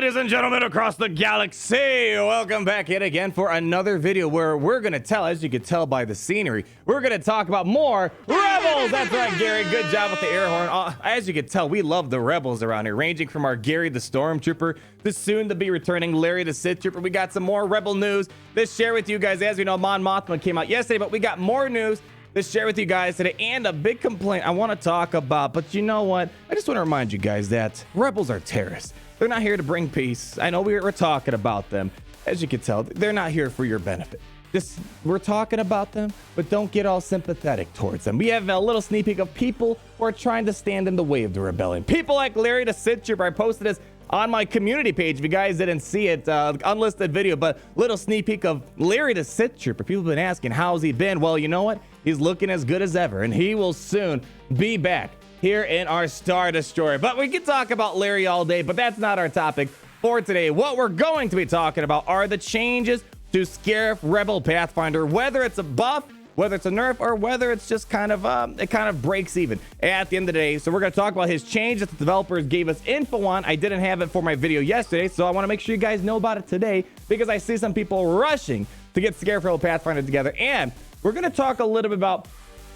Ladies and gentlemen across the galaxy, welcome back yet again for another video where we're gonna tell, as you can tell by the scenery, we're gonna talk about more Rebels. That's right, Gary, good job with the air horn. As you can tell, we love the Rebels around here, ranging from our Gary the Stormtrooper to soon to be returning Larry the Sith Trooper. We got some more Rebel news to share with you guys. As we know, Mon Mothma came out yesterday, but we got more news to share with you guys today, and a big complaint I want to talk about. But you know what? I just want to remind you guys that Rebels are terrorists. They're not here to bring peace. I know we're talking about them. As you can tell, they're not here for your benefit. We're talking about them, but don't get all sympathetic towards them. We have a little sneak peek of people who are trying to stand in the way of the rebellion. People like Larry the Sith Trooper. I posted this on my community page. If you guys didn't see it, unlisted video, but little sneak peek of Larry the Sith Trooper. People have been asking, how's he been? Well, you know what? He's looking as good as ever, and he will soon be back here in our Star Destroyer. But we can talk about Larry all day, but that's not our topic for today. What we're going to be talking about are the changes to Scarif Rebel Pathfinder, whether it's a buff, whether it's a nerf, or whether it's just kind of it kind of breaks even at the end of the day. So we're going to talk about his change that the developers gave us info on. I didn't have it for my video yesterday, so I want to make sure you guys know about it today, because I see some people rushing to get Scarif Rebel Pathfinder together. And we're going to talk a little bit about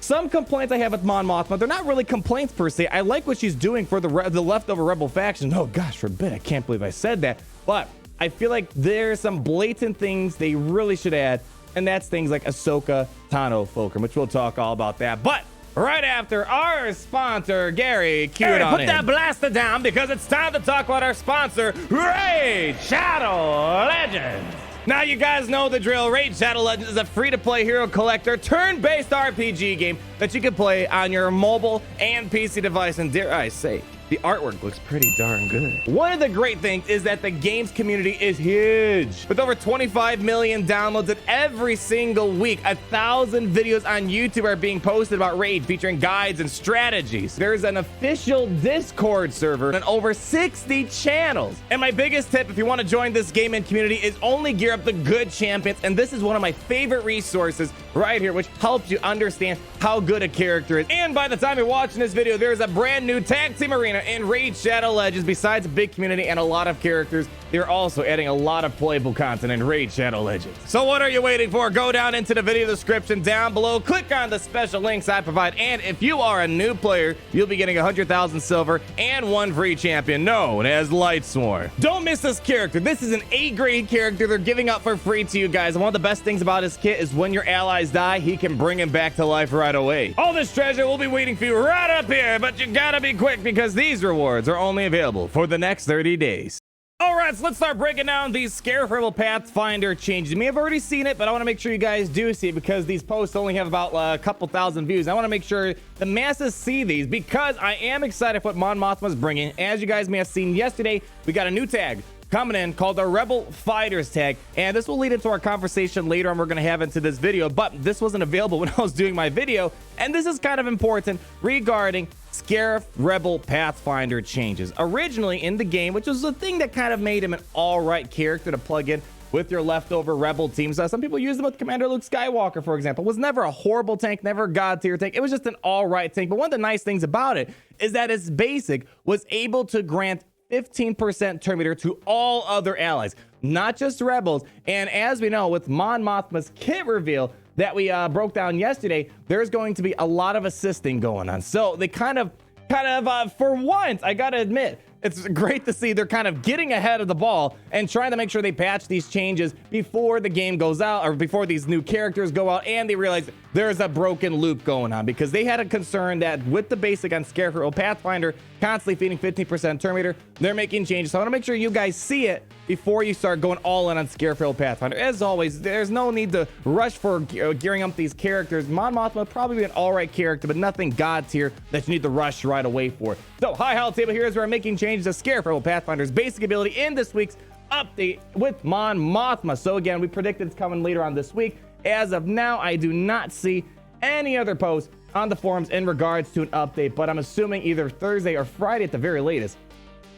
some complaints I have with Mon Mothma. They're not really complaints per se. I like what she's doing for the leftover Rebel faction. Oh gosh forbid, I can't believe I said that. But I feel like there's some blatant things they really should add, and that's things like Ahsoka Tano Fulcrum, which we'll talk all about that. But right after our sponsor, Gary, cue it on put that blaster down, because it's time to talk about our sponsor, Raid Shadow Legends. Now, you guys know the drill. Raid Shadow Legends is a free-to-play hero collector, turn-based RPG game that you can play on your mobile and PC device. And dare I say, the artwork looks pretty darn good. One of the great things is that the games community is huge. With over 25 million downloads every single week, 1,000 videos on YouTube are being posted about Raid, featuring guides and strategies. There's an official Discord server and over 60 channels. And my biggest tip, if you want to join this gaming community, is only gear up the good champions. And this is one of my favorite resources right here, which helps you understand how good a character is. And by the time you're watching this video, there's a brand new tag team arena in Raid Shadow Legends. Besides a big community and a lot of characters, they're also adding a lot of playable content in Raid Shadow Legends. So what are you waiting for? Go down into the video description down below, click on the special links I provide, and if you are a new player, you'll be getting 100,000 silver and one free champion known as Lightsworn. Don't miss this character. This is an A-grade character they're giving out for free to you guys. And one of the best things about his kit is when your allies die, he can bring him back to life right away. All this treasure will be waiting for you right up here, but you gotta be quick, because these rewards are only available for the next 30 days. All right, so let's start breaking down these Scarif Rebel Pathfinder changes. You may have already seen it, but I want to make sure you guys do see it, because these posts only have about a couple thousand views. I want to make sure the masses see these, because I am excited for what Mon Mothma's bringing. As you guys may have seen yesterday, we got a new tag coming in called the Rebel Fighters tag, and this will lead into our conversation later on we're going to have into this video, but this wasn't available when I was doing my video, and this is kind of important regarding Scarif Rebel Pathfinder changes. Originally in the game, which was the thing that kind of made him an all-right character to plug in with your leftover Rebel teams. Some people use them with Commander Luke Skywalker, for example. Was never a horrible tank, never a god tier tank. It was just an all-right tank. But one of the nice things about it is that its basic was able to grant 15% turn meter to all other allies, not just rebels. And as we know, with Mon Mothma's kit reveal that we broke down yesterday, there's going to be a lot of assisting going on. So they kind of for once, I gotta admit, it's great to see they're kind of getting ahead of the ball and trying to make sure they patch these changes before the game goes out, or before these new characters go out and they realize there's a broken loop going on, because they had a concern that with the basic on Scarif Rebel Pathfinder constantly feeding 15% turn meter, they're making changes. So I want to make sure you guys see it before you start going all in on Scarif Rebel Pathfinder. As always, there's no need to rush for gearing up these characters. Mon Mothma probably an all-right character, but nothing god tier that you need to rush right away for. So High Hell Table here is where I'm making changes to Scarif Rebel Pathfinder's basic ability in this week's update with Mon Mothma. So again, we predicted it's coming later on this week. As of now, I do not see any other posts on the forums in regards to an update, but I'm assuming either Thursday or Friday at the very latest,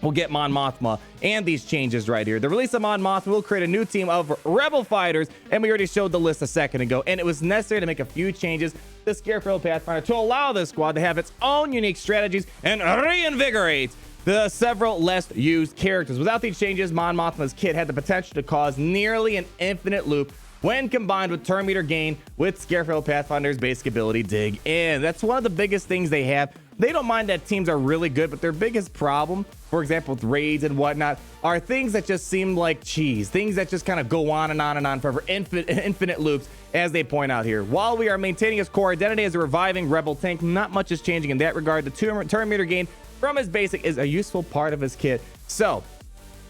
we'll get Mon Mothma and these changes right here. The release of Mon Mothma will create a new team of Rebel fighters, and we already showed the list a second ago, and it was necessary to make a few changes to Scarif Rebel Pathfinder to allow this squad to have its own unique strategies and reinvigorate the several less used characters. Without these changes, Mon Mothma's kit had the potential to cause nearly an infinite loop when combined with turn meter gain with Scarif Rebel Pathfinder's basic ability Dig In. That's one of the biggest things they have. They don't mind that teams are really good, but their biggest problem, for example, with raids and whatnot, are things that just seem like cheese. Things that just kind of go on and on and on forever. Infinite loops, as they point out here. While we are maintaining his core identity as a reviving rebel tank, not much is changing in that regard. The turn meter gain from his basic is a useful part of his kit. So,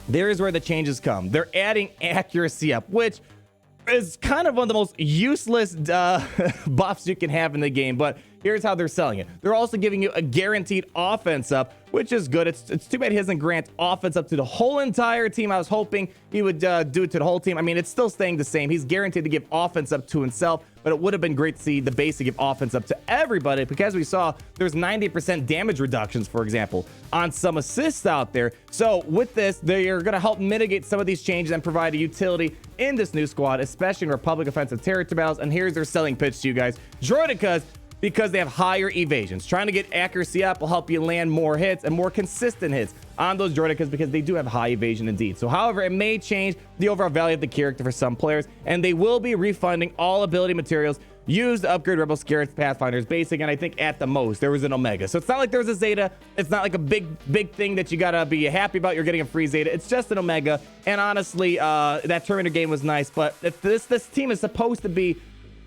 there is where the changes come. They're adding accuracy up, which is kind of one of the most useless buffs you can have in the game, but here's how they're selling it. They're also giving you a guaranteed offense up, which is good. It's too bad he doesn't grant offense up to the whole entire team. I was hoping he would do it to the whole team. I mean, it's still staying the same. He's guaranteed to give offense up to himself, but it would have been great to see the basic give offense up to everybody, because we saw there's 90% damage reductions, for example, on some assists out there. So with this, they are going to help mitigate some of these changes and provide a utility in this new squad, especially in Republic offensive territory battles. And here's their selling pitch to you guys. Droidicas, because they have higher evasions. Trying to get accuracy up will help you land more hits and more consistent hits on those Droidicas, because they do have high evasion indeed. So however, it may change the overall value of the character for some players, and they will be refunding all ability materials used to upgrade Rebel Scarif Pathfinder's basic, and I think at the most there was an Omega. So it's not like there's a Zeta. It's not like a big thing that you gotta be happy about. You're getting a free Zeta. It's just an Omega. And honestly, that Terminator game was nice, but if this team is supposed to be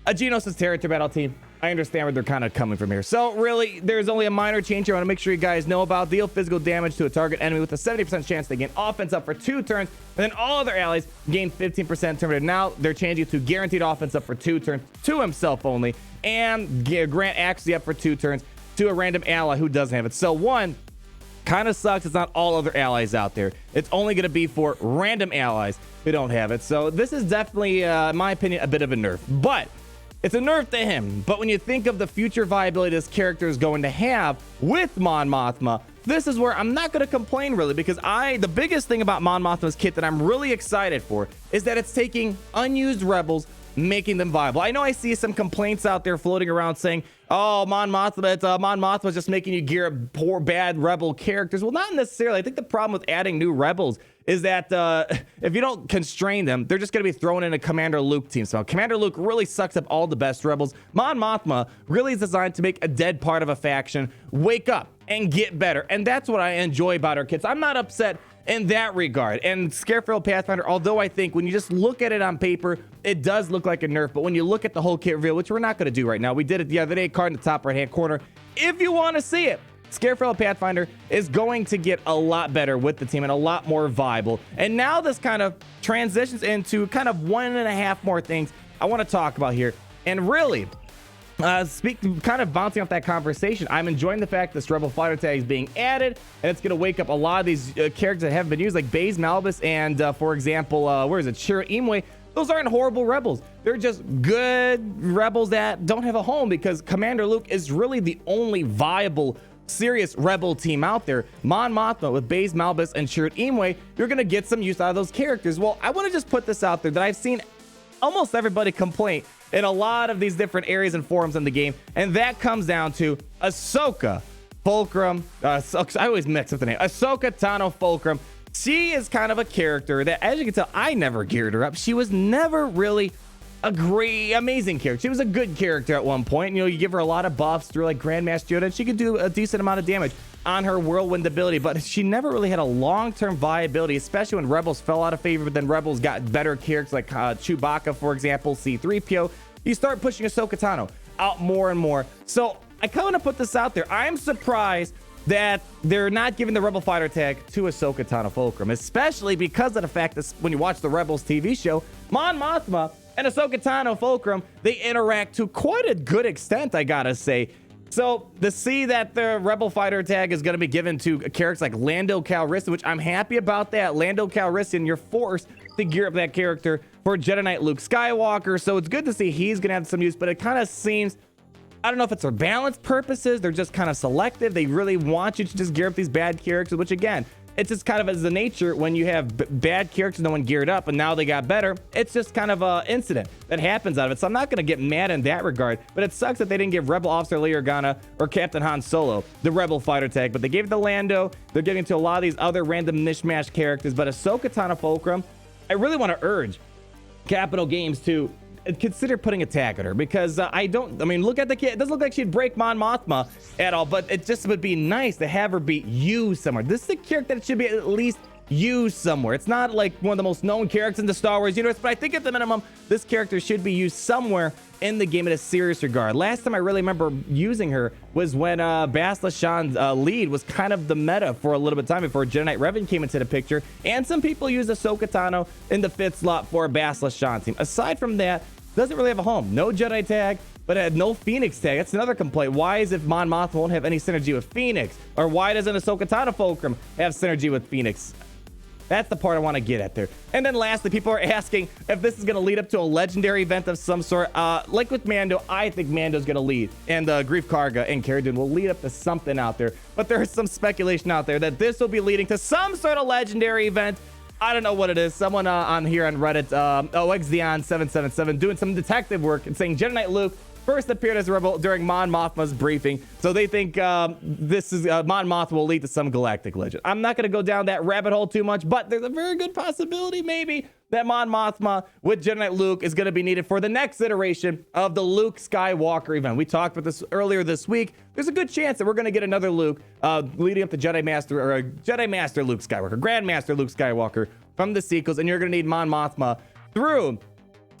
a Geonosis territory battle team, I understand where they're kind of coming from here. So really, there's only a minor change here. I want to make sure you guys know about. Deal physical damage to a target enemy with a 70% chance to gain offense up for 2 turns, and then all other allies gain 15% turn. Now they're changing to guaranteed offense up for 2 turns to himself only, and grant accuracy up for 2 turns to a random ally who doesn't have it. So one, kind of sucks. It's not all other allies out there. It's only going to be for random allies who don't have it. So this is definitely, in my opinion, a bit of a nerf. But it's a nerf to him, but when you think of the future viability this character is going to have with Mon Mothma, this is where I'm not going to complain really, because the biggest thing about Mon Mothma's kit that I'm really excited for is that it's taking unused rebels, making them viable. I know I see some complaints out there floating around saying, oh, Mon Mothma's just making you gear up poor, bad rebel characters. Well, not necessarily. I think the problem with adding new rebels is that if you don't constrain them, they're just going to be thrown in a Commander Luke team. So Commander Luke really sucks up all the best rebels. Mon Mothma really is designed to make a dead part of a faction wake up and get better. And that's what I enjoy about our kits. I'm not upset in that regard. And Scarif Rebel Pathfinder, although I think when you just look at it on paper, it does look like a nerf. But when you look at the whole kit reveal, which we're not going to do right now, we did it the other day, card in the top right-hand corner. If you want to see it, Scarif Rebel Pathfinder is going to get a lot better with the team and a lot more viable. And now this kind of transitions into kind of 1.5 more things I want to talk about here. And really, kind of bouncing off that conversation, I'm enjoying the fact this Rebel Fighter tag is being added, and it's going to wake up a lot of these characters that haven't been used, like Baze Malbus and, for example, where is it? Shira Imwe. Those aren't horrible rebels. They're just good rebels that don't have a home, because Commander Luke is really the only viable serious rebel team out there. Mon Mothma with Baze Malbus and Shira Imwe, you're going to get some use out of those characters. Well, I want to just put this out there that I've seen almost everybody complain in a lot of these different areas and forums in the game, and that comes down to Ahsoka Fulcrum. I always mix up the name. Ahsoka Tano Fulcrum. She is kind of a character that, as you can tell, I never geared her up. She was never really a great, amazing character. She was a good character at one point. You know, you give her a lot of buffs through like Grandmaster Yoda, and she could do a decent amount of damage on her whirlwind ability, but she never really had a long-term viability, especially when Rebels fell out of favor, but then Rebels got better characters like Chewbacca, for example, C-3PO. You start pushing Ahsoka Tano out more and more. So I kind of want to put this out there. I'm surprised that they're not giving the Rebel Fighter tag to Ahsoka Tano Fulcrum, especially because of the fact that when you watch the Rebels TV show, Mon Mothma and Ahsoka Tano Fulcrum, they interact to quite a good extent, I gotta say. So to see that the Rebel Fighter tag is going to be given to characters like Lando Calrissian, which I'm happy about that. Lando Calrissian, you're forced to gear up that character for Jedi Knight Luke Skywalker. So it's good to see he's going to have some use, but it kind of seems, I don't know if it's for balance purposes. They're just kind of selective. They really want you to just gear up these bad characters, which again, it's just kind of as the nature when you have bad characters, no one geared up, and now they got better. It's just kind of a incident that happens out of it. So I'm not going to get mad in that regard, but it sucks that they didn't give Rebel Officer Leia Organa or Captain Han Solo the Rebel fighter tag, but they gave it to Lando. They're giving it to a lot of these other random mishmash characters, but Ahsoka Tano Fulcrum, I really want to urge Capital Games to consider putting a tag on her, because I mean, look at the kid. It doesn't look like she'd break Mon Mothma at all, but it just would be nice to have her be used somewhere. This is a character that should be at least used somewhere. It's not like one of the most known characters in the Star Wars universe, but I think at the minimum, this character should be used somewhere in the game in a serious regard. Last time I really remember using her was when Bastila Shan's lead was kind of the meta for a little bit of time before Jedi Knight Revan came into the picture, and some people used Ahsoka Tano in the 5th slot for a Bastila Shan team. Aside from that, doesn't really have a home. No Jedi tag, but it had no Phoenix tag. That's another complaint. Why is if Mon Mothma won't have any synergy with Phoenix? Or why doesn't Ahsoka Tano Fulcrum have synergy with Phoenix? That's the part I want to get at there. And then lastly, people are asking if this is going to lead up to a legendary event of some sort. Like with Mando, I think Mando's going to lead. And Grief Karga and Cara Dune will lead up to something out there. But there's some speculation out there that this will be leading to some sort of legendary event. I don't know what it is. Someone on here on Reddit, XDeon777, doing some detective work and saying Jedi Knight Luke first appeared as a rebel during Mon Mothma's briefing. So they think this is Mon Mothma will lead to some galactic legend. I'm not going to go down that rabbit hole too much, but there's a very good possibility maybe that Mon Mothma with Jedi Knight Luke is going to be needed for the next iteration of the Luke Skywalker event. We talked about this earlier this week. There's a good chance that we're going to get another Luke leading up to Jedi Master or Jedi Master Luke Skywalker, Grandmaster Luke Skywalker from the sequels, and you're going to need Mon Mothma through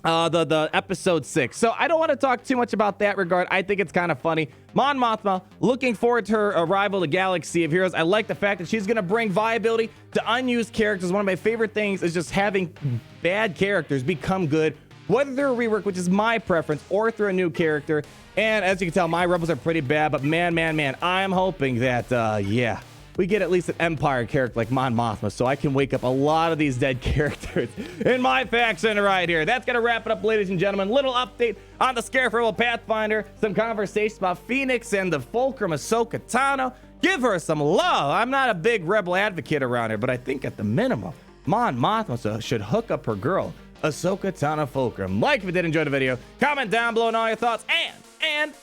the episode 6. So I don't want to talk too much about that regard. I think it's kind of funny. Mon Mothma, looking forward to her arrival to Galaxy of Heroes. I like the fact that she's going to bring viability to unused characters. One of my favorite things is just having bad characters become good, whether they're a rework, which is my preference, or through a new character. And as you can tell, my Rebels are pretty bad, but man, I'm hoping that, yeah, we get at least an Empire character like Mon Mothma, so I can wake up a lot of these dead characters in my faction right here. That's going to wrap it up, ladies and gentlemen. Little update on the Scarif Rebel Pathfinder. Some conversations about Phoenix and the Fulcrum Ahsoka Tano. Give her some love. I'm not a big Rebel advocate around here, but I think at the minimum, Mon Mothma should hook up her girl, Ahsoka Tano Fulcrum. Like if you did enjoy the video. Comment down below on all your thoughts.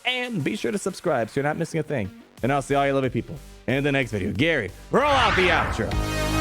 And be sure to subscribe so you're not missing a thing. And I'll see all you lovely people in the next video. Gary, roll out the outro.